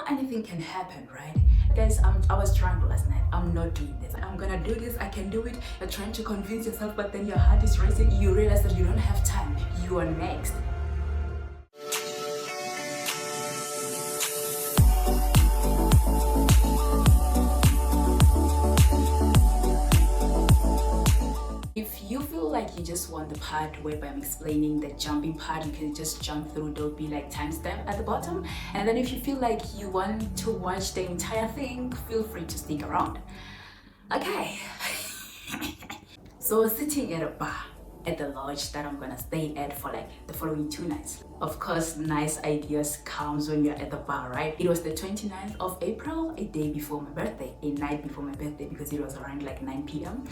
Anything can happen, right? Guys, I was drunk last night. I'm not doing this. I'm gonna do this. I can do it. You're trying to convince yourself, but then your heart is racing. You realize that you don't have time. You are next. If you feel like you just want the part whereby I'm explaining the jumping part, you can just jump through. There'll be like timestamp at the bottom. And then if you feel like you want to watch the entire thing, feel free to stick around. Okay. So sitting at a bar at the lodge that I'm gonna stay at for like the following 2 nights. Of course, nice ideas comes when you're at the bar, right? It was the 29th of April, a day before my birthday, a night before my birthday, because it was around like 9 p.m.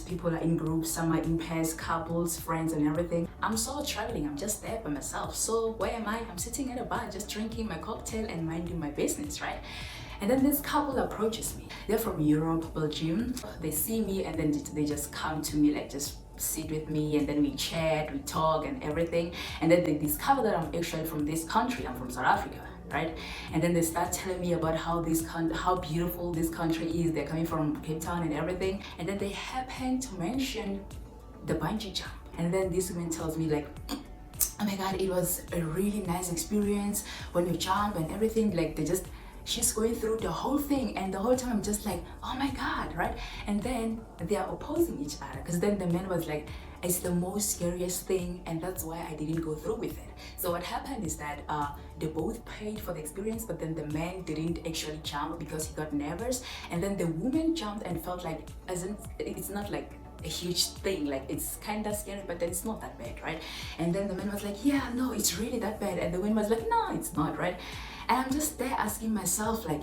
People are in groups, some are in pairs, couples, friends and everything. I'm solo traveling, I'm just there by myself. So where am I? I'm sitting at a bar just drinking my cocktail and minding my business, right? And then this couple approaches me. They're from Europe, Belgium. They see me and then they just come to me, like just sit with me, and then we chat, we talk and everything. And then they discover that I'm actually from this country. I'm from South Africa, right? And then they start telling me about how beautiful this country is. They're coming from Cape Town and everything. And then they happen to mention the bungee jump. And then this woman tells me like, oh my God, it was a really nice experience when you jump and everything. Like she's going through the whole thing, and the whole time I'm just like, oh my God, right? And then they are opposing each other, because then the man was like, it's the most scariest thing, and that's why I didn't go through with it. So what happened is that they both paid for the experience, but then the man didn't actually jump because he got nervous, and then the woman jumped and felt like, it's not like a huge thing, like it's kind of scary, but then it's not that bad, right? And then the man was like, yeah, no, it's really that bad, and the woman was like, no, it's not, right? And I'm just there asking myself, like,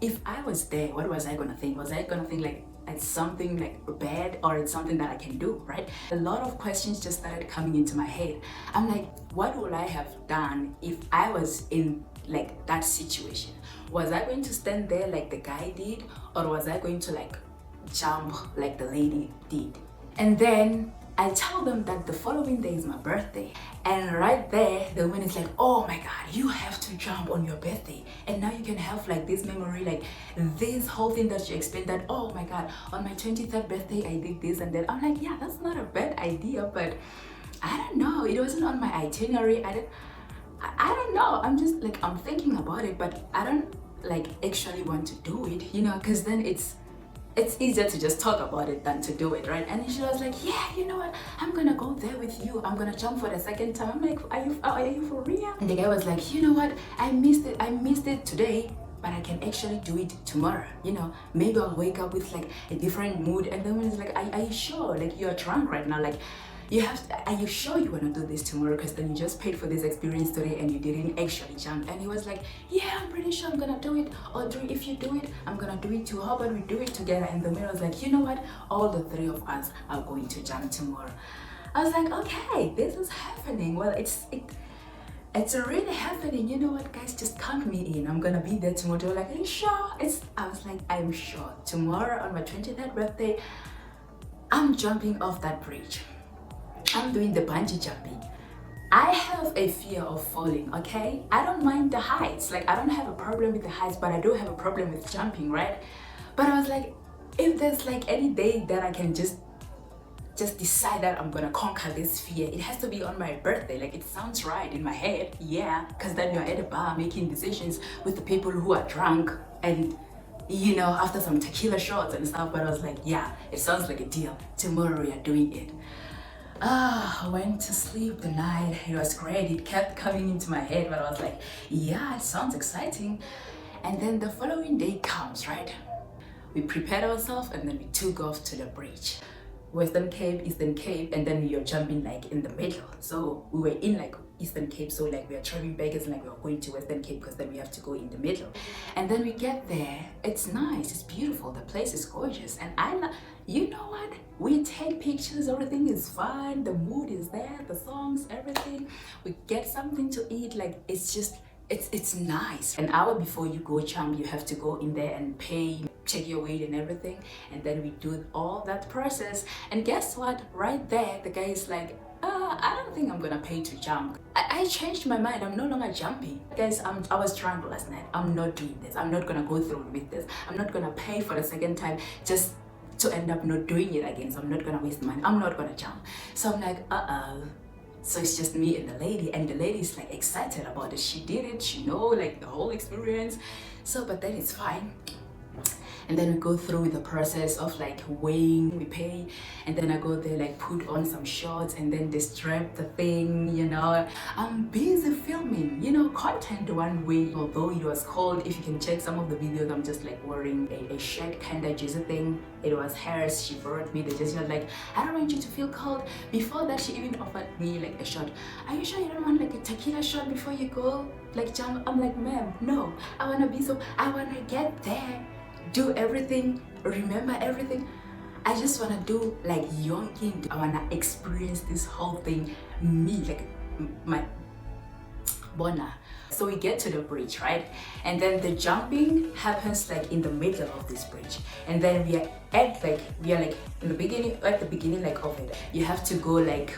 if I was there, what was I gonna think? Was I gonna think like it's something like bad, or it's something that I can do, right? A lot of questions just started coming into my head. I'm like, what would I have done if I was in like that situation? Was I going to stand there like the guy did, or was I going to like jump like the lady did? And then I tell them that the following day is my birthday, and right there the woman is like, oh my God, you have to jump on your birthday, and now you can have like this memory, like this whole thing that you explained, that oh my God, on my 23rd birthday I did this and that. I'm like, yeah, that's not a bad idea, but I don't know, it wasn't on my itinerary. I don't know, I'm just like, I'm thinking about it, but I don't like actually want to do it, because then it's easier to just talk about it than to do it, right? And she was like, yeah, you know what, I'm gonna go there with you, I'm gonna jump for the second time. I'm like, are you for real? And the guy was like, you know what, I missed it today, but I can actually do it tomorrow. Maybe I'll wake up with like a different mood. And the woman is like, are you sure? Like, you're drunk right now, like are you sure you want to do this tomorrow? Because then you just paid for this experience today and you didn't actually jump. And he was like, yeah, I'm pretty sure I'm gonna do it. Audrey, if you do it, I'm gonna do it too. How about we do it together? And the man was like, you know what, all the 3 of us are going to jump tomorrow. I was like, okay, this is happening. Well, it's really happening. You know what, guys, just count me in. I'm gonna be there tomorrow. They were like, are you sure? I was like, I'm sure. Tomorrow on my 23rd birthday, I'm jumping off that bridge. I'm doing the bungee jumping. I have a fear of falling, okay? I don't mind the heights. Like, I don't have a problem with the heights, but I do have a problem with jumping, right? But I was like, if there's like any day that I can just decide that I'm gonna conquer this fear, it has to be on my birthday. Like, it sounds right in my head, yeah, because then you're at a bar making decisions with the people who are drunk and after some tequila shots and stuff. But I was like, yeah, it sounds like a deal. Tomorrow we are doing it. I went to sleep the night. It was great. It kept coming into my head, but I was like, yeah, it sounds exciting. And then the following day comes, right? We prepared ourselves and then we took off to the bridge. Western Cape, Eastern Cape, and then we were jumping like in the middle. So we were in like Eastern Cape, so like we are traveling back as like we are going to Western Cape, because then we have to go in the middle. And then we get there. It's nice, it's beautiful, the place is gorgeous, and you know what? We take pictures, everything is fine, the mood is there, the songs, everything. We get something to eat, like it's just it's nice. An hour before you go jump, you have to go in there and pay, check your weight and everything, and then we do all that process. And guess what? Right there, the guy is like, I don't think I'm gonna pay to jump. I changed my mind. I'm no longer jumping. Guys, I was drunk last night. I'm not doing this. I'm not gonna go through with this. I'm not gonna pay for the second time just to end up not doing it again. So I'm not gonna waste money. I'm not gonna jump. So I'm like, so it's just me and the lady is like excited about it. She did it, she know like the whole experience. So but then it's fine. And then we go through the process of like weighing, we pay, and then I go there like put on some shorts and then they strap the thing, you know. I'm busy filming, you know, content one way. Although it was cold, if you can check some of the videos, I'm just like wearing a shirt kind of jersey thing. It was hers, she brought me the jersey. Like, I don't want you to feel cold. Before that, she even offered me like a shot. Are you sure you don't want like a tequila shot before you go like jump? I'm like, ma'am, no, I wanna get there, do everything, remember everything. I just want to do like yonking. I want to experience this whole thing, me, like my bona. So we get to the bridge, right? And then the jumping happens like in the middle of this bridge. And then we are like in the beginning, at the beginning like of it. You have to go like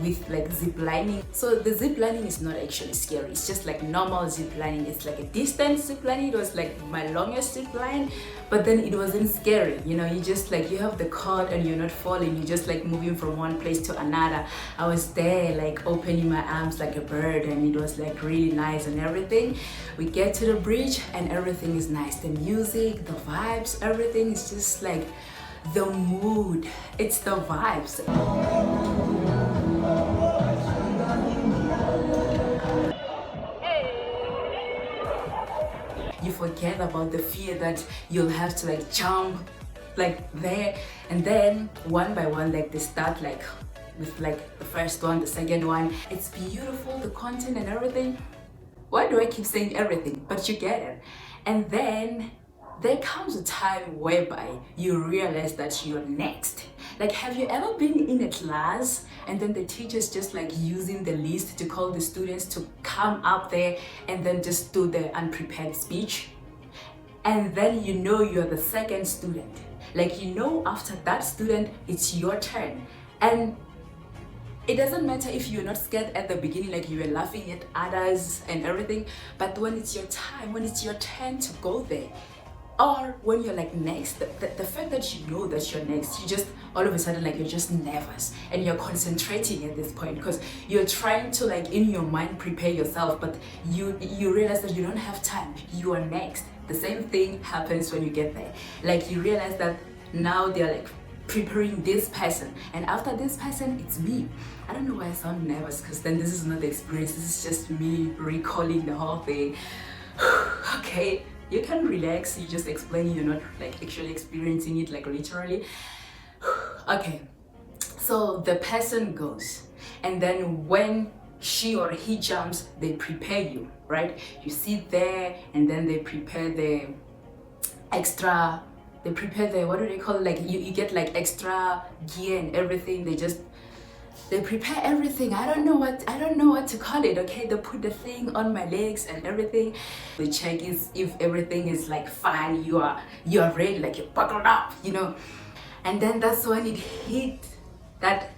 with like ziplining. So the ziplining is not actually scary. It's just like normal ziplining. It's like a distance ziplining. It was like my longest zipline, but then it wasn't scary. You know, you just like, you have the cord and you're not falling. You're just like moving from one place to another. I was there like opening my arms like a bird, and it was like really nice and everything. We get to the bridge and everything is nice. The music, the vibes, everything is just like the mood. It's the vibes. You forget about the fear that you'll have to like jump like there, and then one by one like they start like with like the first one, the second one. It's beautiful, the content and everything. Why do I keep saying everything? But you get it. And then there comes a time whereby you realize that you're next. Like, have you ever been in a class and then the teacher's just like using the list to call the students to come up there and then just do the unprepared speech? And then you know you're the second student. Like, you know, after that student, it's your turn. And it doesn't matter if you're not scared at the beginning, like you were laughing at others and everything, but when it's your time, when it's your turn to go there, or when you're like next, the fact that you know that you're next, you just all of a sudden like you're just nervous and you're concentrating at this point because you're trying to like in your mind prepare yourself, but you realize that you don't have time. You are next. The same thing happens when you get there. Like you realize that now they're like preparing this person, and after this person it's me. I don't know why I sound nervous, because then this is not the experience, this is just me recalling the whole thing. Okay, you can relax, you just explain, you're not like actually experiencing it like literally. Okay, so the person goes, and then when she or he jumps, they prepare you, right? You sit there and then they prepare the extra, they prepare the, what do they call it? Like you get like extra gear and everything. They prepare everything. I don't know what to call it. Okay, they put the thing on my legs and everything. They check is if everything is like fine. You are ready, like you're buckled up, you know. And then that's when it hit that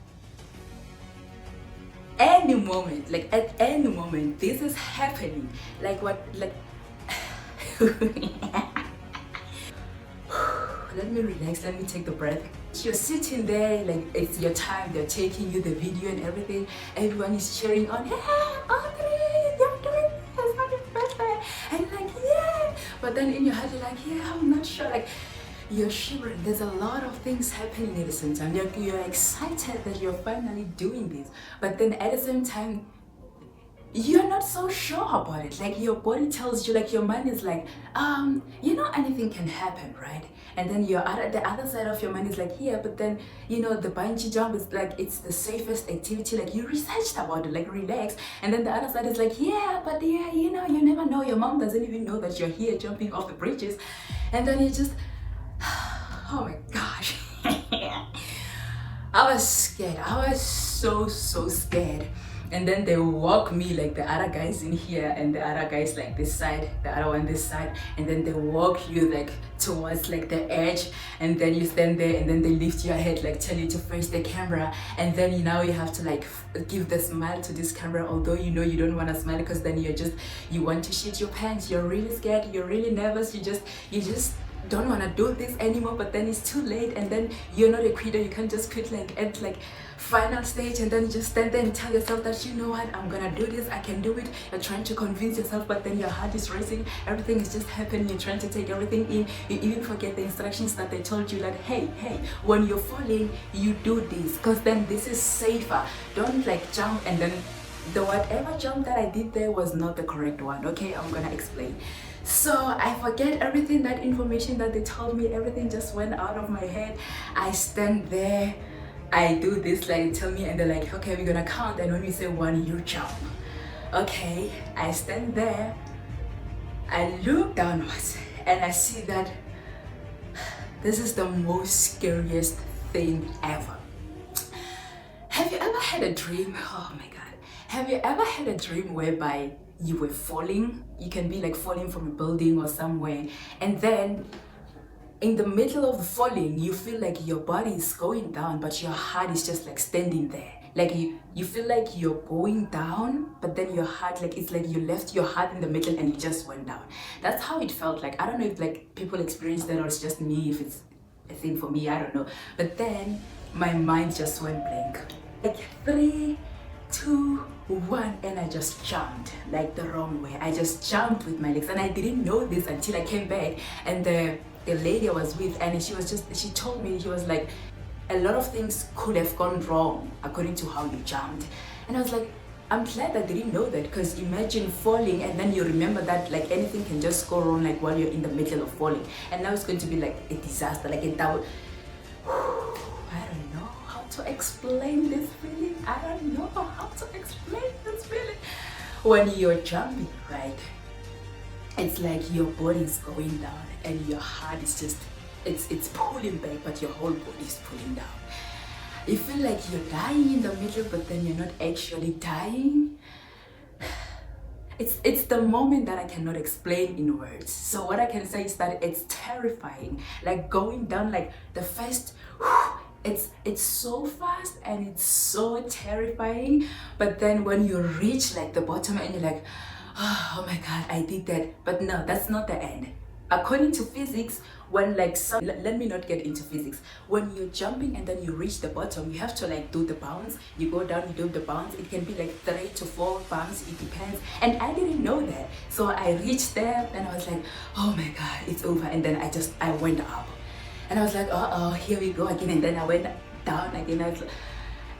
any moment, like at any moment, this is happening. Like what, like. Let me relax, let me take the breath. You're sitting there, like it's your time, they're taking you the video and everything. Everyone is cheering on, yeah, Audrey, you're doing this, happy birthday. And you're like, yeah. But then in your head, you're like, yeah, I'm not sure. Like, you're shivering. There's a lot of things happening at the same time. You're excited that you're finally doing this. But then at the same time, you're not so sure about it. Like your body tells you, like your mind is like, you know, anything can happen, right? And then the other side of your mind is like, yeah, but then, you know, the bungee jump is like, it's the safest activity. Like you researched about it, like relax. And then the other side is like, yeah, but yeah, you know, you never know. Your mom doesn't even know that you're here jumping off the bridges. And then you just, oh my gosh. I was scared. I was so scared. and then they walk me like the other guys in here and the other guys like this side, the other one this side, and then they walk you like towards like the edge, and then you stand there, and then they lift your head, like tell you to face the camera, and then now you have to like give the smile to this camera, although you know you don't want to smile because then you want to shit your pants, you're really scared, you're really nervous, you just don't want to do this anymore, but then it's too late, and then you're not a quitter, you can't just quit like at like final stage, and then you just stand there and tell yourself that, you know what, I'm gonna do this, I can do it. You're trying to convince yourself, but then your heart is racing, everything is just happening, you're trying to take everything in, you even forget the instructions that they told you, like hey, when you're falling, you do this, because then this is safer. Don't like jump, and then the whatever jump that I did there was not the correct one. Okay, I'm gonna explain. So I forget everything, that information that they told me, everything just went out of my head. I stand there, I do this, like tell me, and they're like, okay, we're gonna count, and when we say one, you jump. Okay, I stand there, I look downwards, and I see that this is the most scariest thing ever. Have you ever had a dream? Oh my god. Have you ever had a dream whereby you were falling? You can be like falling from a building or somewhere, and then in the middle of the falling, you feel like your body is going down, but your heart is just like standing there. Like you feel like you're going down, but then your heart, like it's like you left your heart in the middle and you just went down. That's how it felt like. I don't know if like people experience that or it's just me, if it's a thing for me, I don't know. But then my mind just went blank. Like 3, 2, 1, and I just jumped like the wrong way. I just jumped with my legs, and I didn't know this until I came back, and the lady I was with, and she told me, she was like, a lot of things could have gone wrong according to how you jumped. And I was like, I'm glad I didn't know that, because imagine falling and then you remember that like anything can just go wrong like while you're in the middle of falling, and now it's going to be like a disaster, like a doubt. I don't know how to explain this feeling. I don't know how to explain this feeling. When you're jumping, right, it's like your body is going down and your heart is just, it's pulling back, but your whole body is pulling down. You feel like you're dying in the middle, but then you're not actually dying. It's the moment that I cannot explain in words. So what I can say is that it's terrifying. Like going down, like the first, it's so fast and it's so terrifying. But then when you reach like the bottom and you're like, oh my god, I did that. But no, that's not the end. According to physics, when like let me not get into physics, when you're jumping and then you reach the bottom, you have to like do the bounce. You go down, you do the bounce. It can be like 3 to 4 bounce, it depends. And I didn't know that, so I reached there and I was like, oh my god, it's over. And then I went up and I was like, oh, here we go again. And then I went down again. I was like,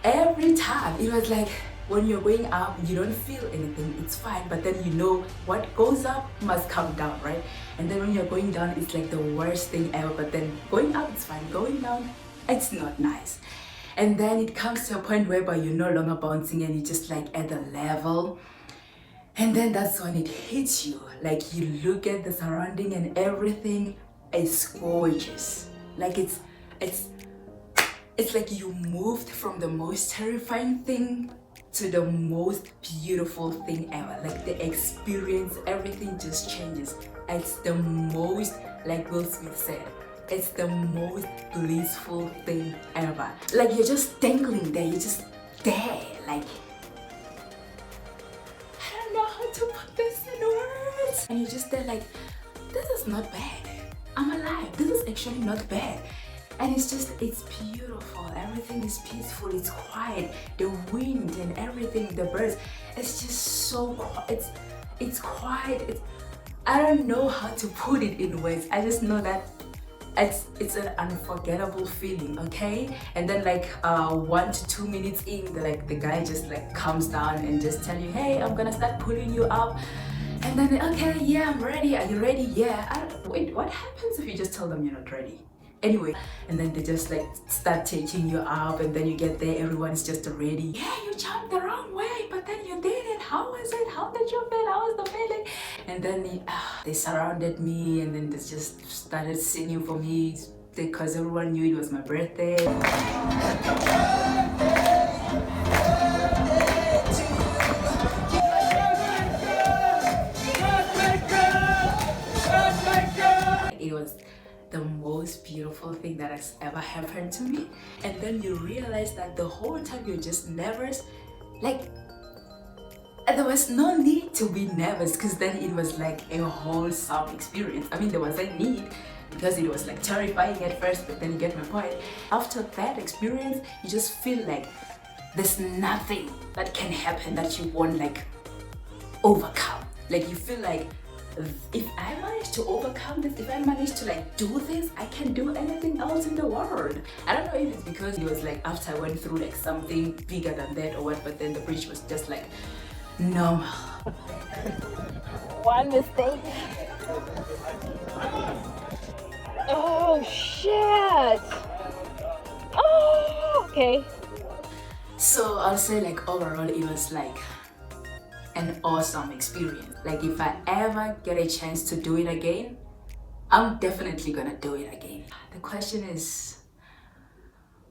every time it was like, when you're going up, you don't feel anything, it's fine, but then you know what goes up must come down, right? And then when you're going down, it's like the worst thing ever. But then going up, it's fine. Going down, it's not nice. And then it comes to a point whereby you're no longer bouncing and you're just like at the level. And then that's when it hits you. Like you look at the surrounding and everything is gorgeous. Like it's like you moved from the most terrifying thing to the most beautiful thing ever. Like the experience, everything just changes. It's the most, like Will Smith said, it's the most blissful thing ever. Like you're just dangling there, you're just there. Like, I don't know how to put this in words. And you're just there like, this is not bad. I'm alive. This is actually not bad. And it's just, it's beautiful, everything is peaceful, it's quiet, the wind and everything, the birds, it's just so quiet, it's quiet, I don't know how to put it in words. I just know that it's an unforgettable feeling, okay? And then like 1 to 2 minutes in, the guy just like comes down and just tell you, hey, I'm gonna start pulling you up. And then, okay, yeah, I'm ready, are you ready? Yeah. Wait, what happens if you just tell them you're not ready? Anyway, and then they just like start taking you up, and then you get there, everyone's just ready. Yeah, you jumped the wrong way, but then you did it. How was it? How did you feel? How was the feeling? And then they surrounded me, and then they just started singing for me because everyone knew it was my birthday. it was the most beautiful thing that has ever happened to me. And then you realize that the whole time you're just nervous, like there was no need to be nervous, because then it was like a wholesome experience. I mean, there was a need because it was like terrifying at first, but then you get my point. After that experience, you just feel like there's nothing that can happen that you won't like overcome. Like you feel like, if I manage to overcome this, if I manage to like do this, I can do anything else in the world. I don't know if it's because it was like after I went through like something bigger than that or what, but then the bridge was just like normal. One mistake. Oh shit. Oh, okay. So I'll say like overall it was like an awesome experience. Like if I ever get a chance to do it again, I'm definitely gonna do it again. The question is,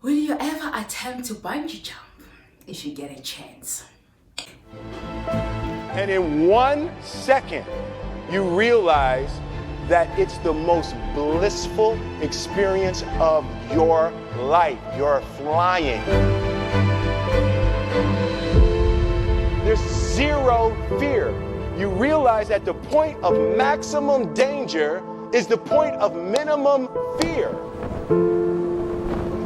will you ever attempt to bungee jump if you get a chance? And in 1 second, you realize that it's the most blissful experience of your life. You're flying. There's zero fear. You realize that the point of maximum danger is the point of minimum fear.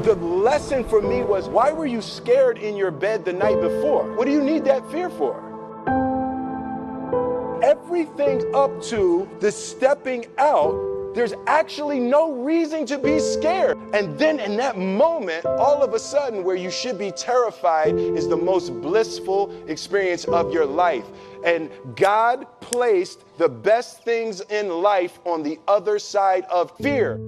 The lesson for me was, why were you scared in your bed the night before? What do you need that fear for? Everything up to the stepping out, there's actually no reason to be scared. And then in that moment, all of a sudden, where you should be terrified is the most blissful experience of your life. And God placed the best things in life on the other side of fear.